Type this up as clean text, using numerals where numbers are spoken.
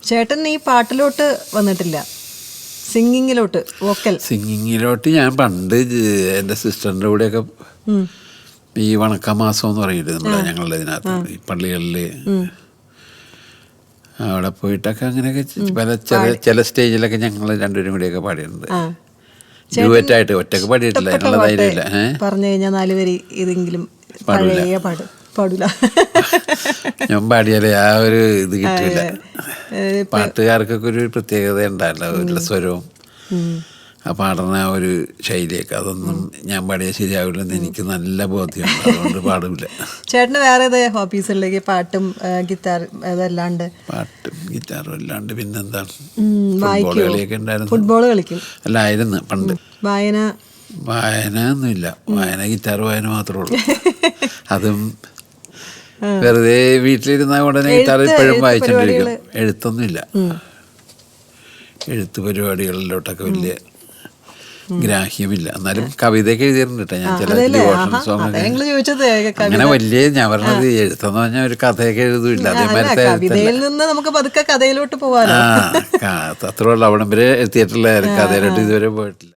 ചേട്ടൻ ഈ പാട്ടിലോട്ട് വന്നിട്ടില്ല, സിംഗിങ്ങിലോട്ട്, വോക്കൽ സിംഗിങ്ങിലോട്ട് ഞാൻ പണ്ട് എൻ്റെ സിസ്റ്ററിൻ്റെ കൂടെയൊക്കെ ഈ വണക്കമാസം എന്ന് പറയില്ലേ നമ്മുടെ ഞങ്ങളുടെ ഇതിനകത്ത് ഈ പള്ളികളിൽ അവിടെ പോയിട്ടൊക്കെ അങ്ങനെയൊക്കെ ചില സ്റ്റേജിലൊക്കെ ഞങ്ങൾ രണ്ടുപേരും കൂടിയൊക്കെ പാടിയിട്ടുണ്ട്. ഡ്യുവറ്റായിട്ട് ഒറ്റക്ക് പാടിയിട്ടില്ല, അതിനുള്ള ധൈര്യമില്ല. പറഞ്ഞു കഴിഞ്ഞാൽ 4 വരി ഇതെങ്കിലും പഴയ പാടില്ല. ഞാൻ പാടിയാലേ ആ ഒരു ഇത് കിട്ടില്ല. പാട്ടുകാർക്കൊക്കെ ഒരു പ്രത്യേകത ഉണ്ടായില്ല, ഒരു സ്വരവും ആ പാടുന്ന ആ ഒരു ശൈലിയൊക്കെ. അതൊന്നും ഞാൻ പാടിയാൽ ശരിയാവില്ലെന്ന് എനിക്ക് നല്ല ബോധ്യമുണ്ട്, അതുകൊണ്ട് പാടില്ല. ചേട്ടന് വേറെ ഏതാ ഹോബീസിലേക്ക്? പാട്ടും ഗിറ്റാർ അതല്ലാണ്ട്? പാട്ടും ഗിറ്റാറും അല്ലാണ്ട് പിന്നെന്താണ്, ഫുട്ബോൾ കളിയൊക്കെ ഉണ്ടായിരുന്നു. ഫുട്ബോൾ കളിക്കും അല്ലായിരുന്നു പണ്ട്. വായന ഒന്നുമില്ല, ഗിറ്റാർ വായന മാത്രമേ ഉള്ളൂ. അതും വെറുതെ വീട്ടിലിരുന്ന ഉടനെ ഗിറ്റാർ ഇപ്പോഴും വായിച്ചോണ്ടിരിക്കും. എഴുത്തൊന്നുമില്ല, എഴുത്ത് പരിപാടികളിലോട്ടൊക്കെ വലിയ ഗ്രാഹ്യമില്ല. എന്നാലും കവിതയൊക്കെ എഴുതിയിട്ടുണ്ട് കേട്ടോ ഞാൻ. ചില ഡിവോഷണൽ സോങ് അങ്ങനെ വലിയ, ഞാൻ പറഞ്ഞത് എഴുത്തെന്ന് പറഞ്ഞാൽ ഒരു കഥയൊക്കെ എഴുതൂല്ല, അതേമാതിരി നമുക്ക് പതുക്കെ കഥയിലോട്ട് പോവാനോ. അത്ര ഉള്ളു. അവിടം വരെ എത്തിയിട്ടുള്ള കഥയിലോട്ട് ഇതുവരെ പോയിട്ടില്ല.